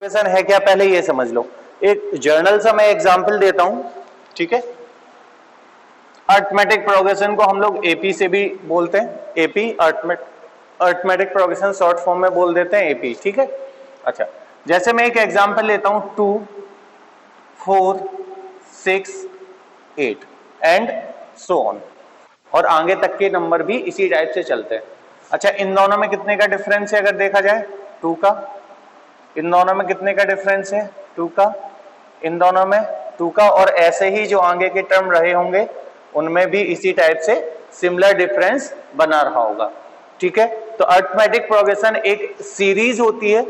Progression है क्या पहले ये समझ लो। एक जर्नल सा मैं एग्जांपल देता हूं, ठीक है। अरिथमेटिक प्रोग्रेशन को हम लोग एपी से भी बोलते हैं, AP arithmetic progression short form में बोल देते हैं एपी, ठीक है। अच्छा, जैसे मैं एक एग्जांपल लेता हूं 2 4 6 8 एंड सो ऑन, और आगे तक के नंबर भी इसी टाइप से चलते हैं। अच्छा, इन दोनों में कितने का डिफरेंस है अगर देखा जाए? 2 का। इन दोनों में कितने का डिफरेंस है? 2 का। इन दोनों में 2 का, और ऐसे ही जो आगे के टर्म रहे होंगे उनमें भी इसी टाइप से सिमिलर डिफरेंस बना रहा होगा, ठीक है। तो अरिथमेटिक प्रोग्रेशन एक सीरीज होती है।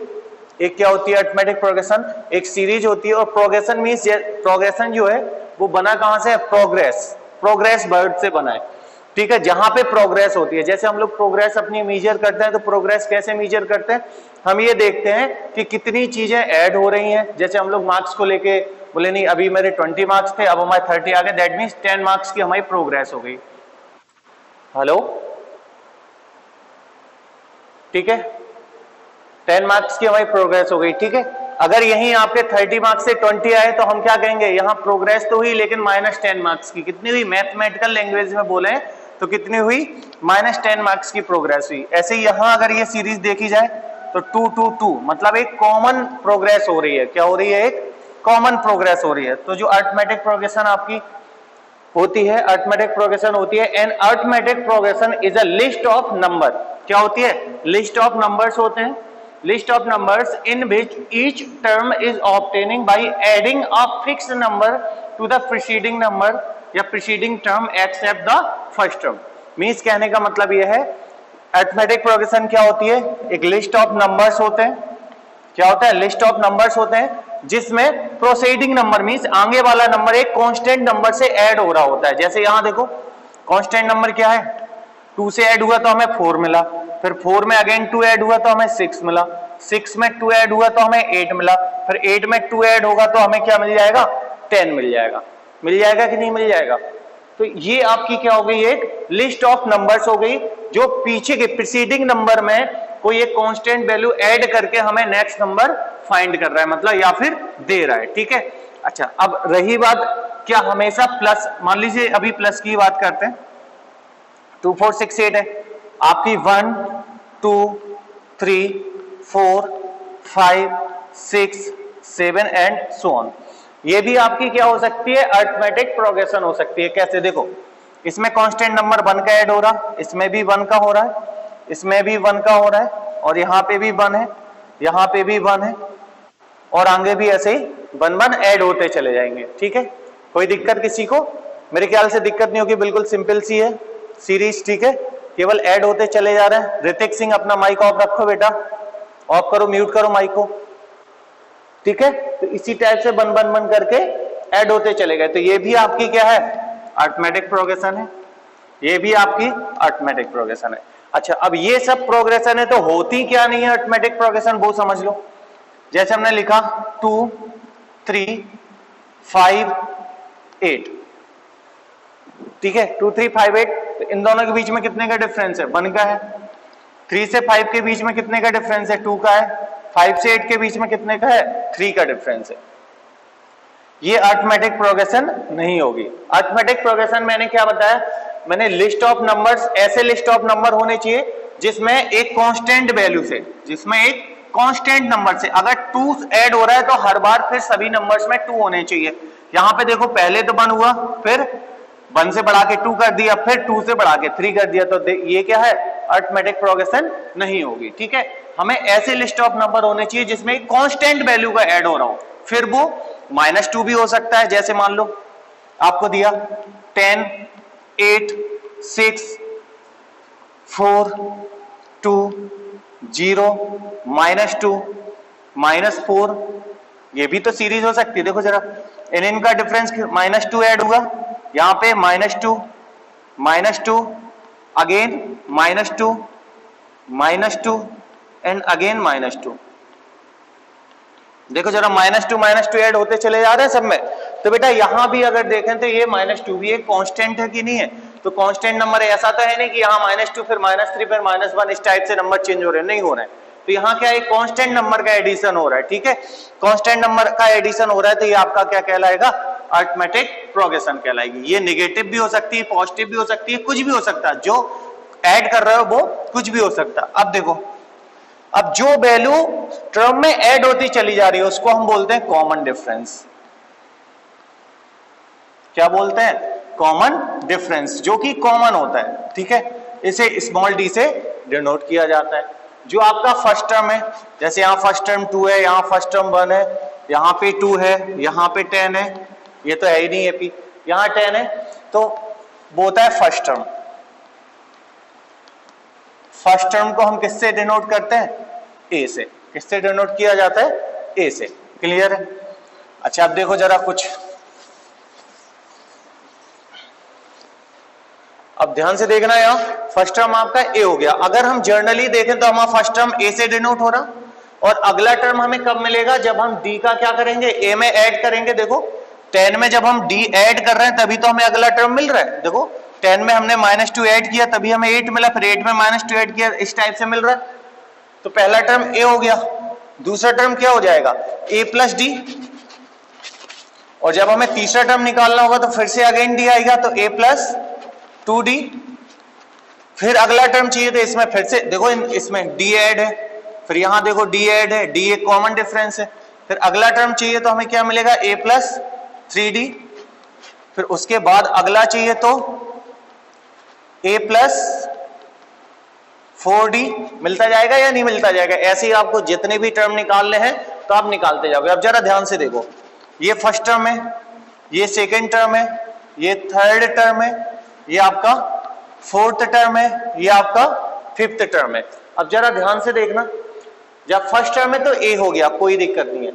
एक क्या होती है अरिथमेटिक प्रोग्रेशन? एक सीरीज होती है। और प्रोग्रेशन मींस, प्रोग्रेशन जो है वो बना कहां से? प्रोग्रेस, प्रोग्रेस वर्ड से बना है, ठीक है। जहां पे प्रोग्रेस होती है, जैसे हम लोग प्रोग्रेस अपनी मेजर करते हैं, तो प्रोग्रेस कैसे मेजर करते हैं? हम ये देखते हैं कि कितनी चीजें ऐड हो रही हैं। जैसे हम लोग मार्क्स को लेके बोले नहीं अभी मेरे 20 मार्क्स थे, अब हमारे 30 आ गए, दैट मींस 10 मार्क्स की हमारी प्रोग्रेस हो गई। हेलो, ठीक है, 10 मार्क्स की हमारी प्रोग्रेस हो गई, ठीक है। अगर यही आपके 30 मार्क्स से 20 आए तो हम क्या कहेंगे? यहां प्रोग्रेस तो हुई लेकिन -10 मार्क्स की। कितनी हुई? मैथमेटिकल लैंग्वेज में बोले तो कितनी हुई? -10 मार्क्स की प्रोग्रेस हुई। ऐसे यहां अगर ये सीरीज देखी जाए तो 2 2 2 मतलब एक कॉमन प्रोग्रेस हो रही है। क्या हो रही है? एक कॉमन प्रोग्रेस हो रही है। तो जो अरिथमेटिक प्रोग्रेशन आपकी होती है, अरिथमेटिक प्रोग्रेशन होती है, an arithmetic progression is a list of number. क्या होती है? लिस्ट ऑफ नंबर्स होते हैं। List of numbers in which each term is obtaining by adding a fixed number to the preceding number या preceding term except the first term. Means कहने का मतलब यह है, अरिथमेटिक प्रोग्रेशन क्या होती है? एक लिस्ट ऑफ नंबर्स होते हैं। क्या होता है? लिस्ट ऑफ नंबर्स होते हैं जिसमें प्रोसीडिंग नंबर मींस आगे वाला नंबर एक कांस्टेंट नंबर से ऐड हो रहा होता है। जैसे यहां देखो, कांस्टेंट नंबर क्या है? 2 से ऐड हुआ तो हमें 4 मिला, फिर 4 में अगेन 2 ऐड हुआ तो हमें 6 मिला, 6 में 2 ऐड हुआ तो हमें 8 मिला, फिर 8 में 2 ऐड होगा तो हमें क्या मिल जाएगा? 10 मिल जाएगा। मिल जाएगा कि नहीं मिल जाएगा? तो ये आपकी क्या हो गई? एक लिस्ट ऑफ नंबर्स हो गई जो पीछे के प्रीसीडिंग नंबर में कोई एक कांस्टेंट वैल्यू ऐड करके हमें नेक्स्ट नंबर फाइंड कर रहा है, मतलब या फिर दे रहा है, ठीक है। अच्छा, अब रही बात, क्या हमेशा प्लस, मान लीजिए अभी प्लस की बात करते हैं, 2 4 6 8 है आपकी, 1 2 3 4 5 6 7 एंड सो ऑन। ये भी आपकी क्या हो सकती है? अरिथमेटिक प्रोग्रेशन हो सकती है। कैसे? देखो, इसमें कांस्टेंट नंबर 1 का ऐड हो रहा, इसमें भी 1 का हो रहा है, इसमें भी 1 का हो रहा है, और यहाँ पे भी 1 है, यहाँ पे भी 1 है, और आगे भी ऐसे ही 1 1 ऐड होते चले जाएंगे, ठीक है। कोई दिक्कत किसी को? मेरे ख्याल से दिक्कत नहीं होगी, बिल्कुल सिंपल सी है सीरीज, ठीक है। केवल ऐड होते चले जा रहे हैं। ऋतिक सिंह अपना माइक ऑफ रखो बेटा, ऑफ करो, म्यूट करो माइक को, ठीक है। तो इसी टाइप से बन बन बन करके ऐड होते चले गए। तो ये भी आपकी क्या है? अरिथमेटिक प्रोग्रेशन है। ये भी आपकी अरिथमेटिक प्रोग्रेशन है। अच्छा, अब ये सब प्रोग्रेशन है तो होती क्या नहीं है अरिथमेटिक प्रोग्रेशन, वो समझ लो। जैसे हमने लिखा 2 3 5 8, ठीक है, 2 3 5 8, तो इन दोनों के बीच में कितने का डिफरेंस है? 1 का है। 3 से 5 के बीच में कितने का डिफरेंस है? 2 का है। 5 से 8 के बीच में कितने का है? 3 का डिफरेंस है। ये अरिथमेटिक प्रोग्रेशन नहीं होगी। अरिथमेटिक प्रोग्रेशन मैंने क्या बताया? मैंने लिस्ट ऑफ नंबर्स, ऐसे लिस्ट ऑफ नंबर होने चाहिए जिसमें एक कांस्टेंट वैल्यू से, जिसमें एक कांस्टेंट नंबर से अगर 2 ऐड हो रहा है तो हर बार फिर सभी नंबर्स में 2 होने चाहिए। यहां पे देखो, पहले तो 1 हुआ, फिर 1 से बढ़ा के 2 कर दिया, फिर 2 से बढ़ा के 3 कर दिया, तो ये क्या है? अरिथमेटिक प्रोग्रेशन नहीं होगी, ठीक है। हमें ऐसे लिस्ट ऑफ नंबर होने चाहिए जिसमें एक कांस्टेंट वैल्यू का ऐड हो रहा हो, फिर वो -2 भी हो सकता है। जैसे मान लो आपको दिया 10 8 6 4 2 0 -2 -4, ये भी तो सीरीज हो सकती है। देखो जरा, इनका डिफरेंस -2 ऐड हुआ, यहां पे -2 -2 अगेन -2 -2 एंड अगेन -2। देखो जरा, -2 ऐड होते चले जा रहे हैं सब में। तो बेटा यहां भी अगर देखें तो ये -2 भी एक कांस्टेंट है कि नहीं है? तो कांस्टेंट नंबर ऐसा तो है नहीं कि यहाँ -2 फिर -3 फिर -1 इस टाइप से नंबर चेंज हो रहे हैं, नहीं हो रहे हैं। तो यहाँ क्या है, कांस्टेंट नंबर का एडिशन हो रहा है, ठीक है, कांस्टेंट नंबर का एडिशन हो रहा है, तो ये आपका क्या कहलाएगा, अरिथमेटिक प्रोग्रेशन कहलाएगी। ये नेगेटिव भी हो सकती है, पॉजिटिव भी हो सकती है, कुछ भी हो सकता है, जो ऐड कर रहे हो वो कुछ भी हो सकता है। अब देखो, अब जो वैल्यू टर्म में ऐड होती चली जा रही है उसको हम बोलते हैं कॉमन डिफरेंस। क्या बोलते हैं, कॉमन डिफरेंस, जो कि कॉमन होता है, ठीक है, इसे स्मॉल डी से डिनोट किया जाता है। जो आपका फर्स्ट टर्म है, जैसे यहाँ फर्स्ट टर्म 2 है, यहाँ फर्स्ट टर्म 1 है, यहाँ पे 2 है, यहाँ पे 10 है, ये तो है ही नहीं एपी, यहाँ 10 है, तो वो होता है फर्स्ट टर्म। फर्स्ट टर्म को हम किससे डिनोट करते हैं, ए से। किससे डिनोट किया जाता है, ए से। क्लियर है? अच्छा अब देखो जरा कुछ, अब ध्यान से देखना, यहाँ फर्स्ट टर्म आपका ए हो गया। अगर हम जर्नली देखें तो हमारा फर्स्ट टर्म ए से डिनोट हो रहा, और अगला टर्म हमें कब मिलेगा, जब हम डी का क्या करेंगे, ए में ऐड करेंगे। देखो 10 में जब हम डी ऐड कर रहे हैं तभी तो हमें अगला टर्म मिल रहा है। देखो 10 में हमने -2 ऐड किया तभी हमें 8 मिला, फिर 8 में -2 ऐड किया, इस टाइप से मिल रहा है। तो पहला टर्म ए हो गया, दूसरा टर्म क्या हो जाएगा, ए प्लस डी, और जब हमें तीसरा टर्म निकालना होगा तो फिर से अगेन डी आएगा, तो ए प्लस 2d। फिर अगला टर्म चाहिए तो इसमें फिर से देखो, इसमें डी ऐड है, फिर यहां देखो डी ऐड है, डी एक कॉमन डिफरेंस है। फिर अगला टर्म चाहिए तो हमें क्या मिलेगा, a प्लस 3d। फिर उसके बाद अगला चाहिए तो a प्लस 4d। मिलता जाएगा या नहीं मिलता जाएगा, ऐसे ही आपको जितने भी टर्म निकालने हैं तो आप निकालते जाओगे। अब जरा ध्यान से देखो, ये फर्स्ट टर्म है, ये सेकेंड टर्म है, ये थर्ड टर्म है, ये आपका फोर्थ टर्म है, ये आपका फिफ्थ टर्म है। अब जरा ध्यान से देखना, जब फर्स्ट टर्म है तो ए हो गया, कोई दिक्कत नहीं है।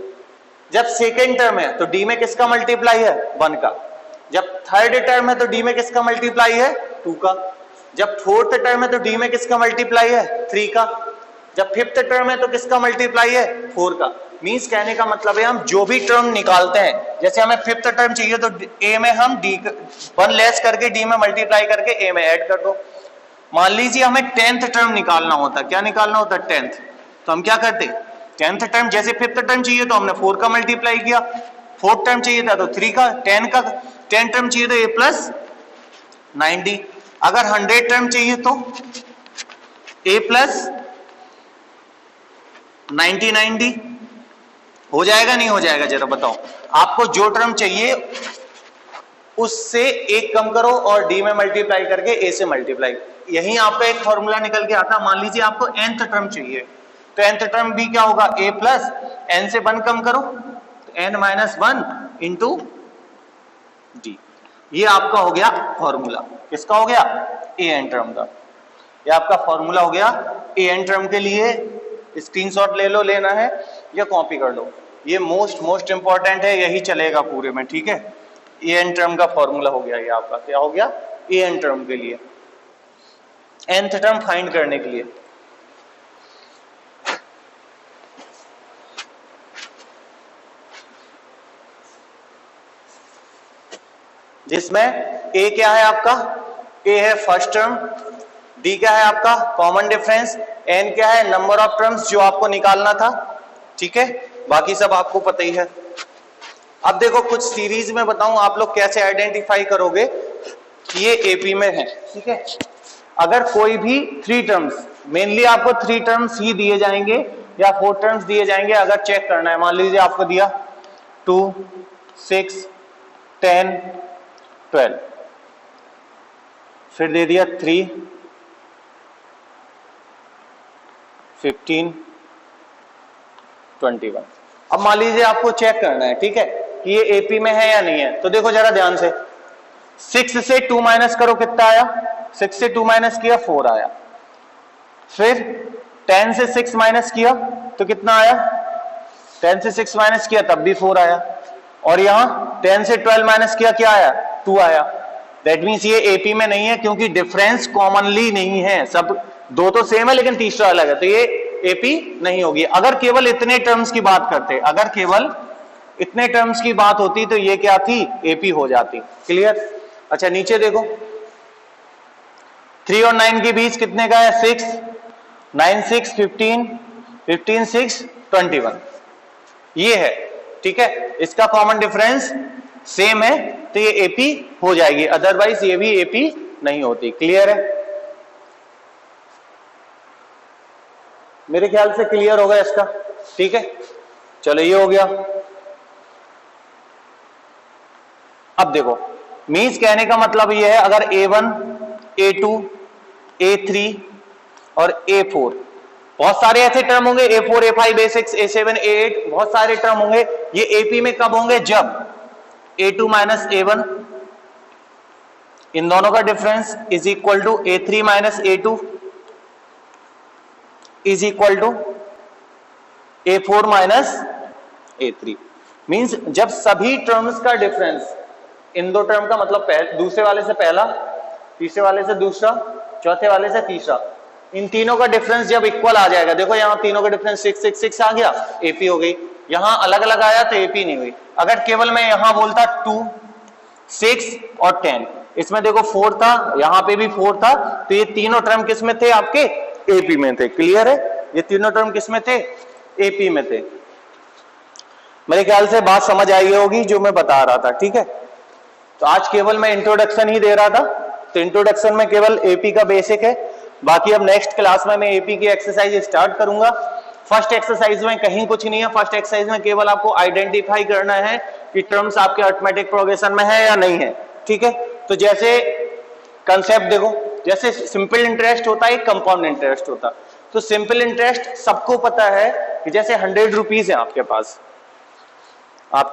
जब सेकेंड टर्म है तो डी में किसका मल्टीप्लाई है, 1 का। जब थर्ड टर्म है तो डी में किसका मल्टीप्लाई है, 2 का। जब फोर्थ टर्म है तो डी में किसका मल्टीप्लाई है, 3 का। जब फिफ्थ टर्म है तो किसका मल्टीप्लाई है, 4 का। मींस कहने का मतलब है, हम जो भी टर्म निकालते हैं, जैसे हमें फिफ्थ टर्म चाहिए तो ए में हम डी 1 लेस करके डी में मल्टीप्लाई करके ए में ऐड कर दो। मान लीजिए हमें 10th टर्म निकालना होता, क्या निकालना होता, 10th, तो हम क्या करते, 10th टर्म, जैसे फिफ्थ टर्म चाहिए तो हमने 4 का मल्टीप्लाई किया, फोर्थ टर्म चाहिए था तो 3 का, 10 टर्म चाहिए तो ए प्लस 9d। अगर 100 टर्म चाहिए तो ए प्लस 99d। हो जाएगा नहीं हो जाएगा, जरा बताओ। आपको जो टर्म चाहिए उससे एक कम करो और डी में मल्टीप्लाई करके ए से मल्टीप्लाई, यही आपका एक फॉर्मूला निकल के आता। मान लीजिए आपको nth टर्म चाहिए तो nth टर्म भी क्या होगा, a प्लस n से 1 कम करो तो n माइनस 1 इंटू डी। ये आपका हो गया फॉर्मूला, किसका हो गया, an टर्म का। ये आपका फॉर्मूला हो गया an टर्म के लिए। स्क्रीनशॉट ले लो, लेना है या कॉपी कर लो, ये मोस्ट इंपॉर्टेंट है, यही चलेगा पूरे में, ठीक है। an टर्म का फॉर्मूला हो गया, ये आपका क्या हो गया, an टर्म के लिए, nth टर्म फाइंड करने के लिए। जिसमें a क्या है आपका, a है फर्स्ट टर्म, d क्या है आपका कॉमन डिफरेंस, n क्या है नंबर ऑफ टर्म्स जो आपको निकालना था, ठीक है। बाकी सब आपको पता ही है। अब देखो कुछ सीरीज में बताऊं आप लोग कैसे आइडेंटिफाई करोगे कि ये एपी में है, ठीक है। अगर कोई भी 3 टर्म्स, मेनली आपको 3 टर्म्स ही दिए जाएंगे या 4 टर्म्स दिए जाएंगे, अगर चेक करना है। मान लीजिए आपको दिया 2, 6, 10, 12, फिर दे दिया 3, 15, 21। अब मान लीजिए आपको चेक करना है, ठीक है, कि ये एपी में है या नहीं है। तो देखो जरा ध्यान से, 6 से 2 माइनस करो, कितना आया, 6 से 2 माइनस किया 4 आया। फिर 10 से 6 माइनस किया तो कितना आया, 10 से 6 माइनस किया तब भी 4 आया। और यहां 10 से 12 माइनस किया, क्या आया, 2 आया। दैट मीन्स ये एपी में नहीं है, क्योंकि डिफरेंस कॉमनली नहीं है, सब दो तो सेम है लेकिन तीसरा अलग है, तो ये एपी नहीं होगी। अगर केवल इतने टर्म्स की बात करते, अगर केवल इतने टर्म्स की बात होती तो ये क्या थी, एपी हो जाती। क्लियर। अच्छा नीचे देखो, 3 और 9 के बीच कितने का है, 6, 9, 6, 15, 15, 6, 21 ये है, ठीक है। इसका कॉमन डिफरेंस सेम है तो ये एपी हो जाएगी, अदरवाइज ये भी एपी नहीं होती। क्लियर है? मेरे ख्याल से क्लियर होगा इसका, ठीक है। चलो ये हो गया। अब देखो मींस कहने का मतलब ये है, अगर A1, A2, A3 और A4 बहुत सारे ऐसे टर्म होंगे, A4, A5, A6, A7, A8 बहुत सारे टर्म होंगे, ये एपी में कब होंगे? जब A2 माइनस A1 इन दोनों का difference is equal to A3 minus A2 is equal to A4 minus A3। Means जब सभी टर्म्स का डिफरेंस, इन दो टर्म का मतलब दूसरे वाले से पहला, तीसरे वाले से दूसरा, चौथे वाले से तीसरा, इन तीनों का डिफरेंस जब इक्वल आ जाएगा, देखो यहां तीनों का डिफरेंस 6, 6, 6 आ गया, एपी हो गई। यहां अलग अलग आया तो एपी नहीं हुई। अगर केवल मैं यहां बोलता 2, 6 और 10, इसमें देखो 4 था, यहां पे भी 4 था, तो ये तीनों टर्म किस में थे? आपके एपी में थे। क्लियर है? ये तीनों टर्म किस में थे? एपी में थे। मेरे ख्याल से बात समझ आई होगी जो मैं बता रहा था, ठीक है। तो आज केवल मैं इंट्रोडक्शन ही दे रहा था, तो इंट्रोडक्शन में केवल एपी का बेसिक है। बाकी अब नेक्स्ट क्लास में मैं एपी की एक्सरसाइज स्टार्ट करूंगा। फर्स्ट एक्सरसाइज में कहीं कुछ नहीं है, फर्स्ट एक्सरसाइज में केवल आपको आइडेंटिफाई करना है कि टर्म्स आपके अरिथमेटिक प्रोग्रेशन में है या नहीं है, ठीक है। तो जैसे कंसेप्ट देखो, जैसे सिंपल इंटरेस्ट होता है, कंपाउंड इंटरेस्ट होता है। तो सिंपल इंटरेस्ट सबको पता है कि जैसे 100 रुपीज है आपके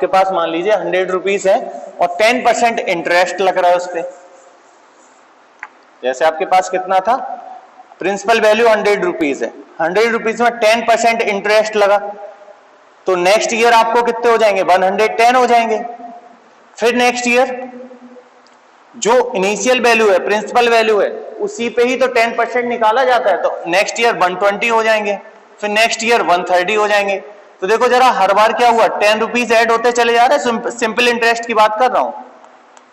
पास मान लीजिए 100 रुपीज है और 10% इंटरेस्ट लग रहा है उस पर। जैसे आपके पास कितना था? प्रिंसिपल वैल्यू 100 रुपीज है, 100 रुपीज में 10% इंटरेस्ट लगा, तो नेक्स्ट ईयर आपको कितने हो जाएंगे? 110 हो जाएंगे। फिर नेक्स्ट ईयर जो इनिशियल वैल्यू है, प्रिंसिपल वैल्यू है, उसी पे ही तो 10% निकाला जाता है, तो नेक्स्ट ईयर 120 हो जाएंगे, फिर नेक्स्ट ईयर 130 हो जाएंगे। तो देखो जरा हर बार क्या हुआ? 10 रुपीज ऐड होते चले जा रहे हैं। सिंपल इंटरेस्ट की बात कर रहा हूं,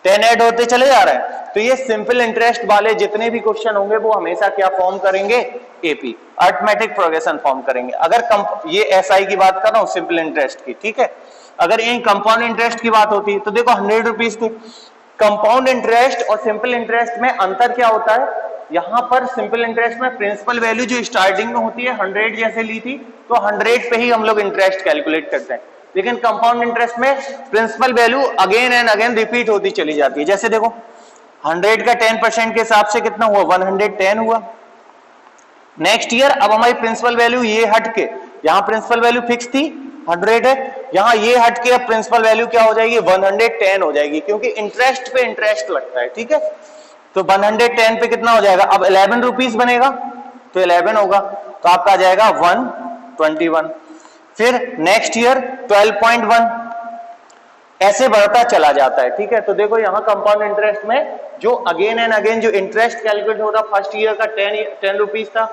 10 ऐड होते चले जा रहे हैं। तो ये सिंपल इंटरेस्ट वाले जितने भी क्वेश्चन होंगे वो हमेशा क्या फॉर्म करेंगे? एपी, अरिथमेटिक प्रोग्रेशन फॉर्म करेंगे। अगर ये एसआई की बात कर रहा हूं, सिंपल इंटरेस्ट की, ठीक है। अगर यही कंपाउंड इंटरेस्ट की बात होती तो देखो 100 रुपीज थी। कंपाउंड इंटरेस्ट और सिंपल इंटरेस्ट में अंतर क्या होता है? यहां पर सिंपल इंटरेस्ट में प्रिंसिपल वैल्यू जो स्टार्टिंग में होती है 100 जैसे ली थी, तो 100 पे ही हम लोग इंटरेस्ट कैलकुलेट करते हैं। लेकिन कंपाउंड इंटरेस्ट में principal value again and again repeat होती चली जाती है। जैसे देखो 100 का 10% के हिसाब से कितना हुआ? 110 हुआ। नेक्स्ट ईयर अब हमारी प्रिंसिपल वैल्यू ये हट के, यहां प्रिंसिपल वैल्यू फिक्स थी 100 है, यहां ये हट के अब प्रिंसिपल वैल्यू क्या हो जाएगी? 110 हो जाएगी, क्योंकि इंटरेस्ट पे इंटरेस्ट लगता है, ठीक है। तो 110 पे कितना हो जाएगा? अब 11 रुपीज बनेगा, तो 11 होगा, तो आपका आ जाएगा 121। फिर नेक्स्ट ईयर 12.1, ऐसे बढ़ता चला जाता है, ठीक है। तो देखो यहां कंपाउंड इंटरेस्ट में जो अगेन एंड अगेन जो इंटरेस्ट कैलकुलेट हो रहा, फर्स्ट ईयर का 10 रुपीज था,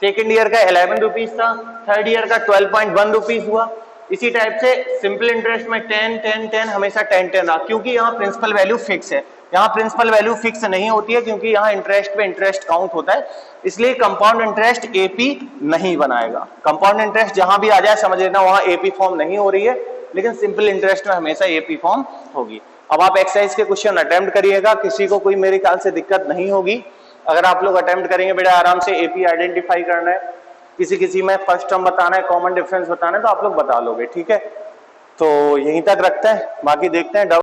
सेकेंड ईयर का 11 रुपीज था, थर्ड ईयर का 12.1 रुपीज हुआ। इसी टाइप से सिंपल इंटरेस्ट में 10, 10, 10 हमेशा 10, 10 रहा, क्योंकि यहाँ प्रिंसिपल वैल्यू फिक्स है। यहाँ प्रिंसिपल वैल्यू फिक्स नहीं होती है, क्योंकि यहाँ इंटरेस्ट पे इंटरेस्ट काउंट होता है, इसलिए कंपाउंड इंटरेस्ट एपी नहीं बनाएगा। कंपाउंड इंटरेस्ट जहां भी आ जाए समझ लेना वहां एपी फॉर्म नहीं हो रही है, लेकिन सिंपल इंटरेस्ट में हमेशा एपी फॉर्म होगी। अब आप एक्सरसाइज के क्वेश्चन अटेम्प्ट करिएगा, किसी को कोई मेरे ख्याल से दिक्कत नहीं होगी। अगर आप लोग अटेम्प्ट करेंगे बेटा आराम से, एपी आइडेंटिफाई करना है, किसी में फर्स्ट टर्म बताना है, कॉमन डिफरेंस बताना है, तो आप लोग बता लोगे, ठीक है। तो यहीं तक रखते हैं, बाकी देखते हैं।